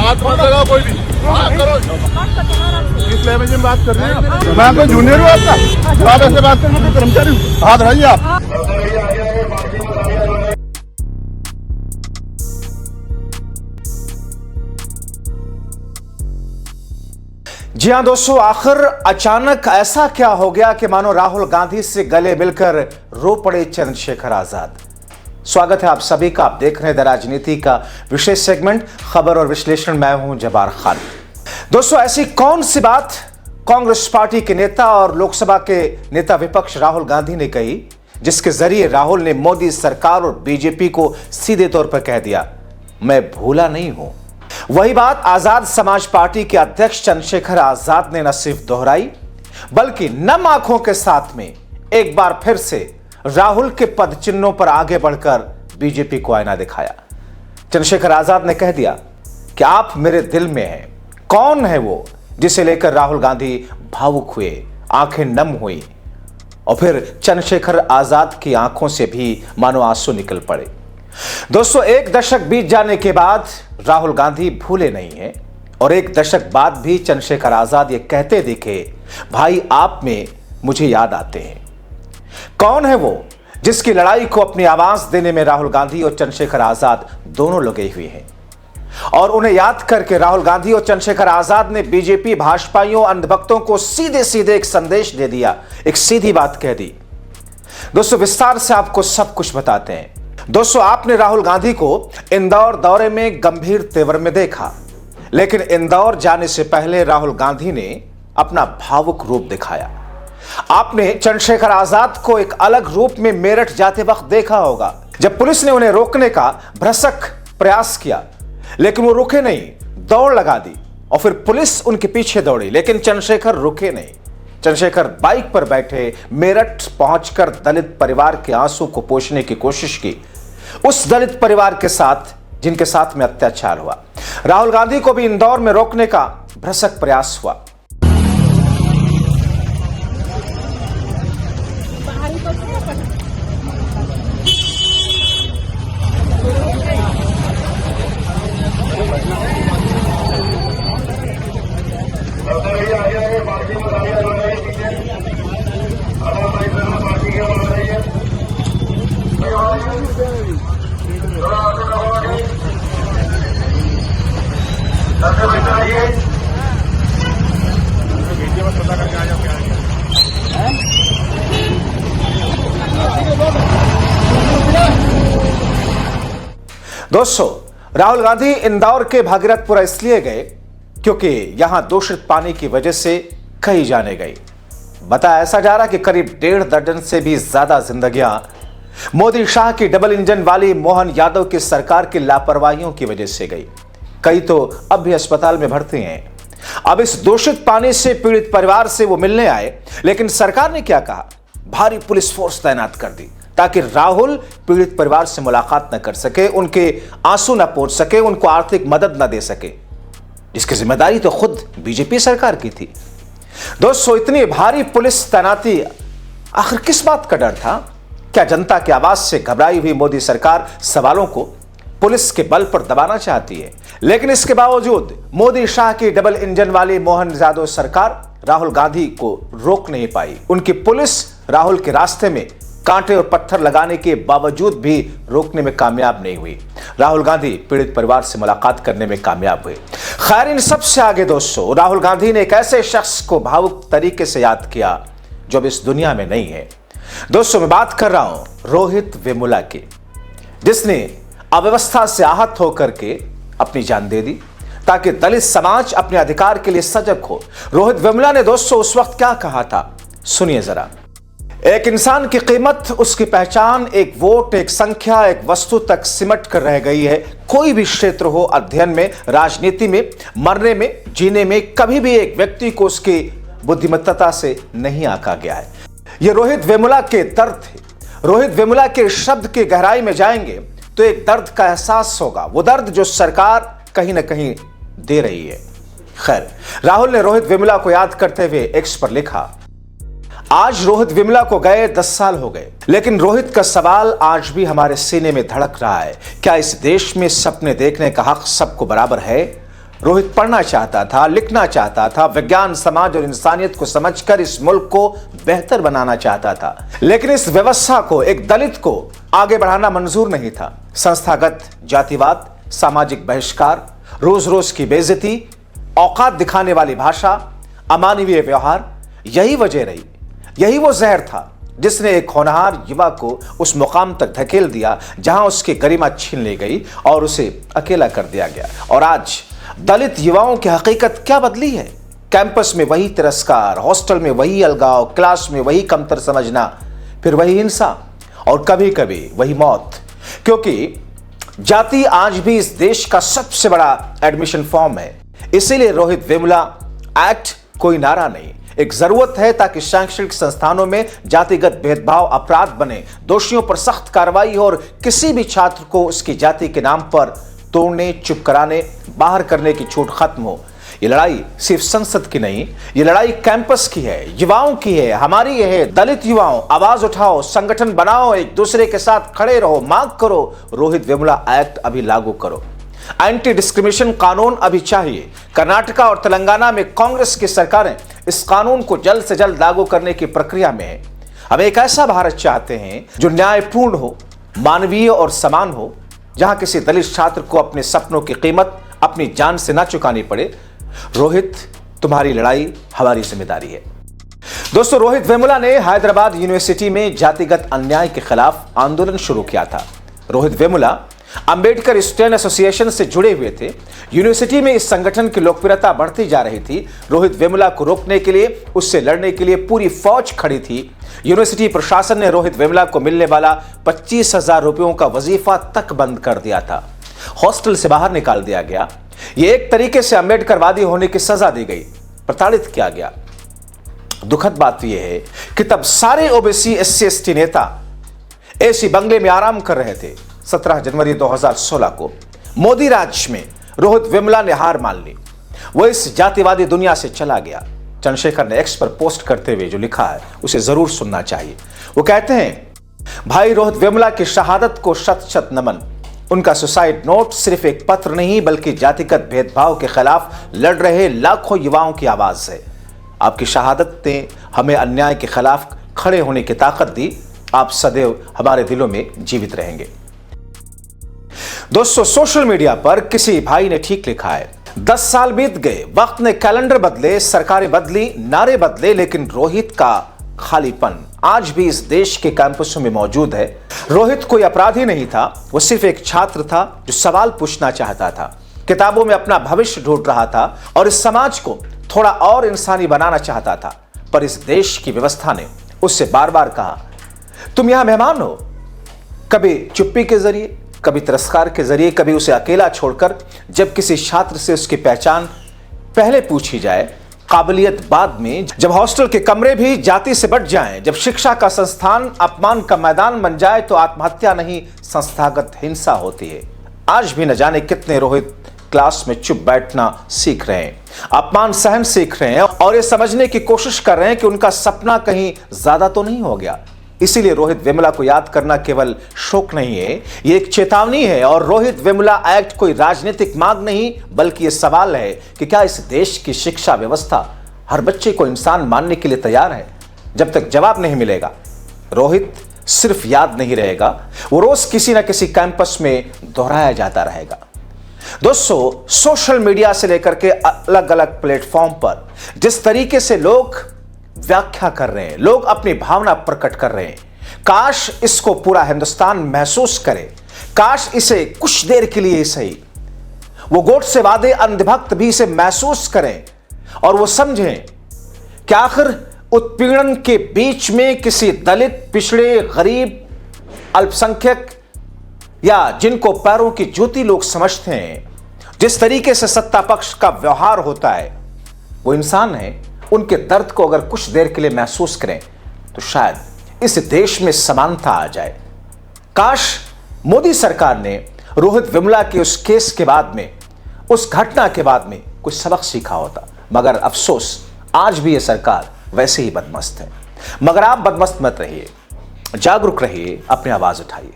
हाथ मत लगाओ कोई भी, बात करो। किस लैंग्वेज में बात कर रहे हैं? मैं आपका जूनियर हूँ आपका, आप ऐसे बात करेंगे तो कर्मचारी हूँ। हाथ रहिए आप। जी हां दोस्तों, आखिर अचानक ऐसा क्या हो गया कि मानो राहुल गांधी से गले मिलकर रो पड़े चंद्रशेखर आजाद। स्वागत है आप सभी का। आप देख रहे हैं द राजनीति का विशेष सेगमेंट खबर और विश्लेषण। मैं हूं जब्बार खान। दोस्तों, ऐसी कौन सी बात कांग्रेस पार्टी के नेता और लोकसभा के नेता विपक्ष राहुल गांधी ने कही जिसके जरिए राहुल ने मोदी सरकार और बीजेपी को सीधे तौर पर कह दिया, मैं भूला नहीं हूं। वही बात आजाद समाज पार्टी के अध्यक्ष चंद्रशेखर आजाद ने न सिर्फ दोहराई बल्कि नम आंखों के साथ में एक बार फिर से राहुल के पद चिन्हों पर आगे बढ़कर बीजेपी को आईना दिखाया। चंद्रशेखर आजाद ने कह दिया कि आप मेरे दिल में हैं। कौन है वो जिसे लेकर राहुल गांधी भावुक हुए, आंखें नम हुई और फिर चंद्रशेखर आजाद की आंखों से भी मानो आंसू निकल पड़े। दोस्तों, एक दशक बीत जाने के बाद राहुल गांधी भूले नहीं हैं और एक दशक बाद भी चंद्रशेखर आजाद ये कहते दिखे, भाई आप में मुझे याद आते हैं। कौन है वो जिसकी लड़ाई को अपनी आवाज देने में राहुल गांधी और चंद्रशेखर आजाद दोनों लगे हुए हैं? और उन्हें याद करके राहुल गांधी और चंद्रशेखर आजाद ने बीजेपी भाजपाइयों अंधभक्तों को सीधे सीधे एक संदेश दे दिया, एक सीधी बात कह दी। दोस्तों, विस्तार से आपको सब कुछ बताते हैं। दोस्तों, आपने राहुल गांधी को इंदौर दौरे में गंभीर तेवर में देखा, लेकिन इंदौर जाने से पहले राहुल गांधी ने अपना भावुक रूप दिखाया। आपने चंद्रशेखर आजाद को एक अलग रूप में मेरठ जाते वक्त देखा होगा, जब पुलिस ने उन्हें रोकने का भ्रसक प्रयास किया, लेकिन वो रुके नहीं, दौड़ लगा दी और फिर पुलिस उनके पीछे दौड़ी, लेकिन चंद्रशेखर रुके नहीं। चंद्रशेखर बाइक पर बैठे मेरठ पहुंचकर दलित परिवार के आंसू को पोंछने की कोशिश की, उस दलित परिवार के साथ जिनके साथ में अत्याचार हुआ। राहुल गांधी को भी इंदौर में रोकने का भ्रसक प्रयास हुआ। दोस्तों, राहुल गांधी इंदौर के भागीरथपुरा इसलिए गए क्योंकि यहां दूषित पानी की वजह से कई जाने गई। बताया ऐसा जा रहा कि करीब 1.5 दर्जन से भी ज्यादा जिंदगियां मोदी शाह की डबल इंजन वाली मोहन यादव की सरकार की लापरवाहियों की वजह से गई। कई तो अब भी अस्पताल में भर्ती हैं। अब इस दूषित पानी से पीड़ित परिवार से वो मिलने आए, लेकिन सरकार ने क्या कहा, भारी पुलिस फोर्स तैनात कर दी ताकि राहुल पीड़ित परिवार से मुलाकात न कर सके, उनके आंसू न पहुंच सके, उनको आर्थिक मदद न दे सके, जिसकी जिम्मेदारी तो खुद बीजेपी सरकार की थी। दोस्तों, इतनी भारी पुलिस तैनाती आखिर किस बात का डर था? क्या जनता की आवाज से घबराई हुई मोदी सरकार सवालों को पुलिस के बल पर दबाना चाहती है? लेकिन इसके बावजूद मोदी शाह की डबल इंजन वाली मोहन यादव सरकार राहुल गांधी को रोक नहीं पाई। उनकी पुलिस राहुल के रास्ते में कांटे और पत्थर लगाने के बावजूद भी रोकने में कामयाब नहीं हुई। राहुल गांधी पीड़ित परिवार से मुलाकात करने में कामयाब हुए। खैर, इन सबसे आगे दोस्तों, राहुल गांधी ने एक ऐसे शख्स को भावुक तरीके से याद किया जो अब इस दुनिया में नहीं है। दोस्तों, मैं बात कर रहा हूं रोहित वेमुला की, जिसने अव्यवस्था से आहत होकर के अपनी जान दे दी ताकि दलित समाज अपने अधिकार के लिए सजग हो। रोहित वेमुला ने दोस्तों उस वक्त क्या कहा था, सुनिए जरा। एक इंसान की कीमत, उसकी पहचान एक वोट, एक संख्या, एक वस्तु तक सिमट कर रह गई है। कोई भी क्षेत्र हो, अध्ययन में, राजनीति में, मरने में, जीने में, कभी भी एक व्यक्ति को उसकी बुद्धिमत्ता से नहीं आंका गया है। यह रोहित वेमुला के दर्द थे। रोहित वेमुला के शब्द की गहराई में जाएंगे तो एक दर्द का एहसास होगा, वो दर्द जो सरकार कहीं ना कहीं दे रही है। खैर, राहुल ने रोहित वेमुला को याद करते हुए एक्स पर लिखा, आज रोहित वेमुला को गए 10 साल हो गए, लेकिन रोहित का सवाल आज भी हमारे सीने में धड़क रहा है। क्या इस देश में सपने देखने का हक सबको बराबर है? रोहित पढ़ना चाहता था, लिखना चाहता था, विज्ञान, समाज और इंसानियत को समझकर इस मुल्क को बेहतर बनाना चाहता था। लेकिन इस व्यवस्था को, एक दलित को आगे बढ़ाना मंजूर नहीं था। संस्थागत जातिवाद, सामाजिक बहिष्कार, रोज रोज की बेइज्जती, औकात दिखाने वाली भाषा, अमानवीय व्यवहार, यही वजह रही, यही वो जहर था जिसने एक होनहार युवा को उस मुकाम तक धकेल दिया जहां उसकी गरिमा छीन ली गई और उसे अकेला कर दिया गया। और आज दलित युवाओं की हकीकत क्या बदली है? कैंपस में वही तिरस्कार, हॉस्टल में वही अलगाव, क्लास में वही कमतर समझना, फिर वही हिंसा और कभी कभी वही मौत। क्योंकि जाति आज भी इस देश का सबसे बड़ा एडमिशन फॉर्म है। इसीलिए रोहित वेमुला एक्ट कोई नारा नहीं, एक जरूरत है ताकि शैक्षणिक संस्थानों में जातिगत भेदभाव अपराध बने, दोषियों पर सख्त कार्रवाई और किसी भी छात्र को उसकी जाति के नाम पर तोड़ने, चुप कराने, बाहर करने की छूट खत्म हो। ये लड़ाई सिर्फ संसद की नहीं, ये लड़ाई कैंपस की है, युवाओं की है, हमारी है। दलित युवाओं, आवाज उठाओ, संगठन बनाओ, एक दूसरे के साथ खड़े रहो, मांग करो, रोहित वेमुला एक्ट अभी लागू करो। एंटी डिस्क्रिमिनेशन कानून अभी चाहिए। कर्नाटका और तेलंगाना में कांग्रेस की सरकारें इस कानून को जल्द से जल्द लागू करने की प्रक्रिया में है। हम एक ऐसा भारत चाहते हैं जो न्यायपूर्ण हो, मानवीय और समान हो, जहां किसी दलित छात्र को अपने सपनों की कीमत अपनी जान से ना चुकानी पड़े। रोहित, तुम्हारी लड़ाई हमारी जिम्मेदारी है। दोस्तों, रोहित वेमुला ने हैदराबाद यूनिवर्सिटी में जातिगत अन्याय के खिलाफ आंदोलन शुरू किया था। रोहित वेमुला अंबेडकर स्टूडेंट एसोसिएशन से जुड़े हुए थे। यूनिवर्सिटी में इस संगठन की लोकप्रियता बढ़ती जा रही थी। रोहित वेमुला को रोकने के लिए, उससे लड़ने के लिए पूरी फौज खड़ी थी। यूनिवर्सिटी प्रशासन ने रोहित वेमुला को मिलने वाला 25,000 रुपयों का वजीफा तक बंद कर दिया था। हॉस्टल से बाहर निकाल दिया गया। यह एक तरीके से अंबेडकरवादी होने की सजा दी गई, प्रताड़ित किया गया। दुखद बात यह है कि तब सारे ओबीसी SC ST नेता एसी बंगले में आराम कर रहे थे। 17 जनवरी 2016 को मोदी राज में रोहित वेमुला ने हार मान ली। वो इस जातिवादी दुनिया से चला गया। चंद्रशेखर ने एक्स पर पोस्ट करते हुए जो लिखा है उसे जरूर सुनना चाहिए। वो कहते हैं, भाई रोहित वेमुला की शहादत को शत शत नमन। उनका सुसाइड नोट सिर्फ एक पत्र नहीं बल्कि जातिगत भेदभाव के खिलाफ लड़ रहे लाखों युवाओं की आवाज है। आपकी शहादत ने हमें अन्याय के खिलाफ खड़े होने की ताकत दी। आप सदैव हमारे दिलों में जीवित रहेंगे। दोस्तों, सोशल मीडिया पर किसी भाई ने ठीक लिखा है, 10 साल बीत गए, वक्त ने कैलेंडर बदले, सरकारें बदली, नारे बदले, लेकिन रोहित का खालीपन आज भी इस देश के कैंपसों में मौजूद है। रोहित कोई अपराधी नहीं था, वो सिर्फ एक छात्र था जो सवाल पूछना चाहता था, किताबों में अपना भविष्य ढूंढ रहा था और इस समाज को थोड़ा और इंसानी बनाना चाहता था। पर इस देश की व्यवस्था ने उससे बार बार कहा, तुम यहां मेहमान हो। कभी चुप्पी के जरिए, कभी तिरस्कार के जरिए, कभी उसे अकेला छोड़कर। जब किसी छात्र से उसकी पहचान पहले पूछी जाए, काबिलियत बाद में, जब हॉस्टल के कमरे भी जाति से बट जाएं, जब शिक्षा का संस्थान अपमान का मैदान बन जाए, तो आत्महत्या नहीं संस्थागत हिंसा होती है। आज भी न जाने कितने रोहित क्लास में चुप बैठना सीख रहे हैं, अपमान सहन सीख रहे हैं और ये समझने की कोशिश कर रहे हैं कि उनका सपना कहीं ज्यादा तो नहीं हो गया। इसीलिए रोहित वेमुला को याद करना केवल शोक नहीं है, ये एक चेतावनी है। और रोहित वेमुला एक्ट कोई राजनीतिक मांग नहीं बल्कि ये सवाल है कि क्या इस देश की शिक्षा व्यवस्था हर बच्चे को इंसान मानने के लिए तैयार है? जब तक जवाब नहीं मिलेगा, रोहित सिर्फ याद नहीं रहेगा, वो रोज किसी ना किसी कैंपस में दोहराया जाता रहेगा। दोस्तों, सोशल मीडिया से लेकर के अलग अलग प्लेटफॉर्म पर जिस तरीके से लोग व्याख्या कर रहे हैं, लोग अपनी भावना प्रकट कर रहे हैं, काश इसको पूरा हिंदुस्तान महसूस करे। काश इसे कुछ देर के लिए सही, वो गोडसेवादी अंधभक्त भी इसे महसूस करें और वो समझें कि आखिर उत्पीड़न के बीच में किसी दलित, पिछड़े, गरीब, अल्पसंख्यक या जिनको पैरों की ज्योति लोग समझते हैं, जिस तरीके से सत्ता पक्ष का व्यवहार होता है, वो इंसान है। उनके दर्द को अगर कुछ देर के लिए महसूस करें तो शायद इस देश में समानता आ जाए। काश मोदी सरकार ने रोहित वेमुला के उस केस के बाद में, उस घटना के बाद में कुछ सबक सीखा होता, मगर अफसोस आज भी ये सरकार वैसे ही बदमस्त है। मगर आप बदमस्त मत रहिए, जागरूक रहिए, अपनी आवाज उठाइए।